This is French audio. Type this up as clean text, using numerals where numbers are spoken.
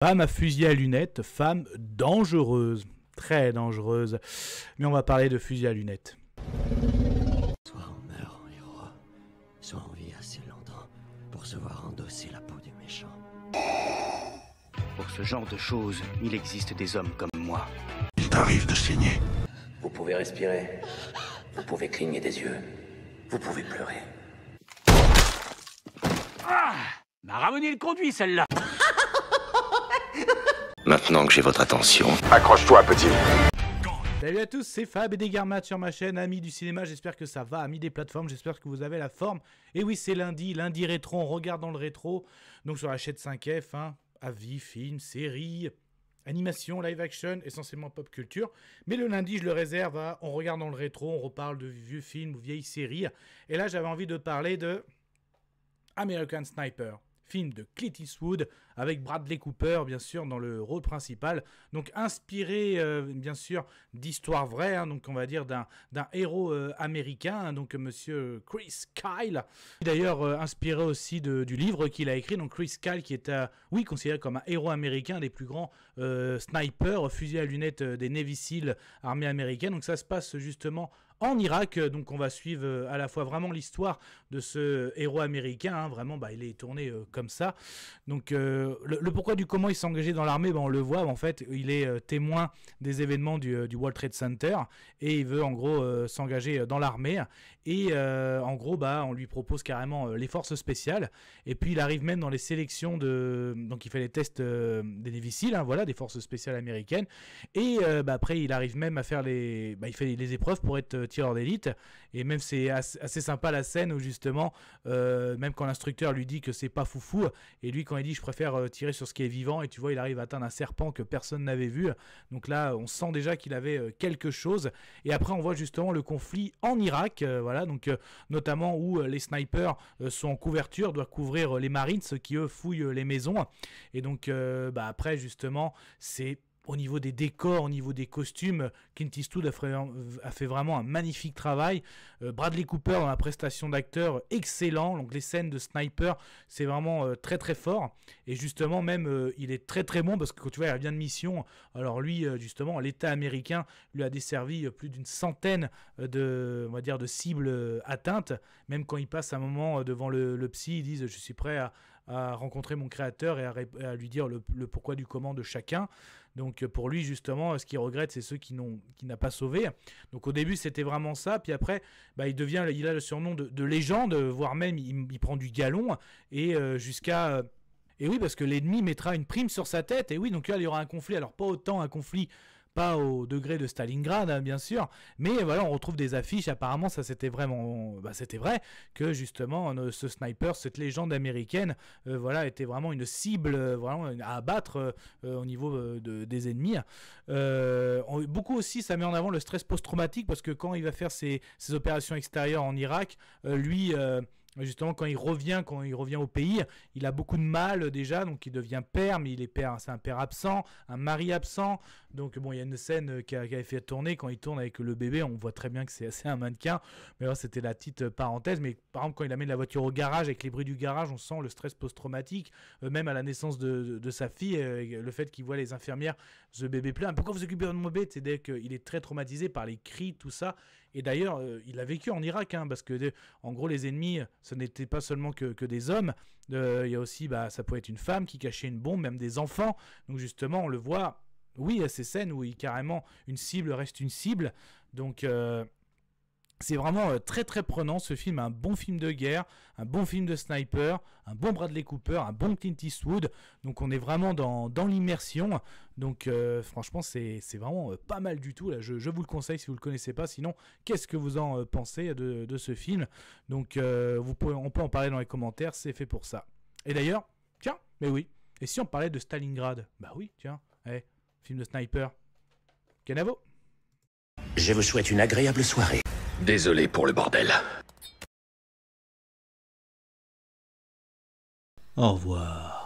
Femme à fusil à lunettes, femme dangereuse, très dangereuse. Mais on va parler de fusil à lunettes. Soit on meurt en héros, soit on vit assez longtemps pour se voir endosser la peau du méchant. Pour ce genre de choses, il existe des hommes comme moi. Il t'arrive de saigner. Vous pouvez respirer, vous pouvez cligner des yeux, vous pouvez pleurer. Ah, m'a ramené le conduit celle-là. Maintenant que j'ai votre attention, Accroche-toi, petit. Salut à tous, c'est Fab et Degarmat sur ma chaîne, amis du cinéma, j'espère que ça va, amis des plateformes, j'espère que vous avez la forme. Et oui, c'est lundi rétro, on regarde dans le rétro, donc sur la chaîne 5F, hein, avis, films, séries, animation, live action, essentiellement pop culture. Mais le lundi, je le réserve à on regarde dans le rétro, on reparle de vieux films ou vieilles séries. Et là, j'avais envie de parler de American Sniper. Film de Clint Eastwood avec Bradley Cooper bien sûr dans le rôle principal, donc inspiré bien sûr d'histoires vraies, hein, donc on va dire d'un héros américain, hein, donc monsieur Chris Kyle, d'ailleurs inspiré aussi du livre qu'il a écrit, donc Chris Kyle qui est oui, considéré comme un héros américain, des plus grands snipers, fusil à lunettes des Navy Seals, armée américaine. Donc ça se passe justement en Irak, donc on va suivre à la fois vraiment l'histoire de ce héros américain, hein, vraiment il est tourné comme ça. Donc le pourquoi du comment il s'est engagé dans l'armée, on le voit, en fait il est témoin des événements du World Trade Center et il veut en gros s'engager dans l'armée et en gros on lui propose carrément les forces spéciales et puis il arrive même dans les sélections donc il fait les tests des Navy Seals, hein, voilà, des forces spéciales américaines et après il arrive même à faire il fait les épreuves pour être tireur d'élite. Et même c'est assez sympa la scène où justement même quand l'instructeur lui dit que c'est pas foufou et lui quand il dit je préfère tirer sur ce qui est vivant, et tu vois il arrive à atteindre un serpent que personne n'avait vu, donc là on sent déjà qu'il avait quelque chose. Et après on voit justement le conflit en Irak, voilà, donc notamment où les snipers sont en couverture, doivent couvrir les Marines qui eux fouillent les maisons. Et donc après justement c'est au niveau des décors, au niveau des costumes, Clint Eastwood a fait vraiment un magnifique travail. Bradley Cooper dans la prestation d'acteur, excellent. Donc les scènes de sniper, c'est vraiment très très fort. Et justement même, il est très très bon parce que quand tu vois, il revient de mission. Alors lui, justement, l'État américain lui a desservi plus d'une centaine on va dire, de cibles atteintes. Même quand il passe un moment devant le psy, ils disent « Je suis prêt à rencontrer mon créateur et à lui dire le pourquoi du comment de chacun ». Donc pour lui justement, ce qu'il regrette, c'est ceux qui n'a pas sauvé. Donc au début c'était vraiment ça, puis après il a le surnom de légende, voire même il prend du galon et jusqu'à et oui, parce que l'ennemi mettra une prime sur sa tête. Et oui, donc là il y aura un conflit, alors pas autant un conflit, pas au degré de Stalingrad, hein, bien sûr, mais voilà, on retrouve des affiches. Apparemment, ça c'était vraiment, c'était vrai que justement ce sniper, cette légende américaine, voilà, était vraiment une cible, vraiment à abattre au niveau des ennemis. Beaucoup aussi, ça met en avant le stress post-traumatique parce que quand il va faire ses opérations extérieures en Irak, lui. Justement, quand il revient au pays, il a beaucoup de mal déjà, donc il devient père, mais c'est un père absent, un mari absent. Donc bon, il y a une scène qui avait fait tourner, quand il tourne avec le bébé, on voit très bien que c'est assez un mannequin, mais alors, c'était la petite parenthèse. Mais par exemple, quand il amène la voiture au garage, avec les bruits du garage, on sent le stress post-traumatique, même à la naissance de sa fille, le fait qu'il voit les infirmières, ce bébé plein, pourquoi vous occupez de mon bébé, c'est dès qu'il est très traumatisé par les cris, tout ça. Et d'ailleurs, il a vécu en Irak, hein, parce que en gros, les ennemis, ce n'était pas seulement que des hommes. Il y a aussi, ça pouvait être une femme qui cachait une bombe, même des enfants. Donc justement, on le voit, oui, il y a ces scènes où carrément une cible reste une cible. Donc c'est vraiment très très prenant ce film, un bon film de guerre, un bon film de sniper, un bon Bradley Cooper, un bon Clint Eastwood. Donc on est vraiment dans l'immersion. Donc franchement c'est vraiment pas mal du tout. Là, je vous le conseille si vous le connaissez pas. Sinon, qu'est-ce que vous en pensez de ce film? Donc on peut en parler dans les commentaires, c'est fait pour ça. Et d'ailleurs, tiens, mais oui, et si on parlait de Stalingrad? Bah oui, tiens, film de sniper. Canavo. je vous souhaite une agréable soirée. Désolé pour le bordel. Au revoir.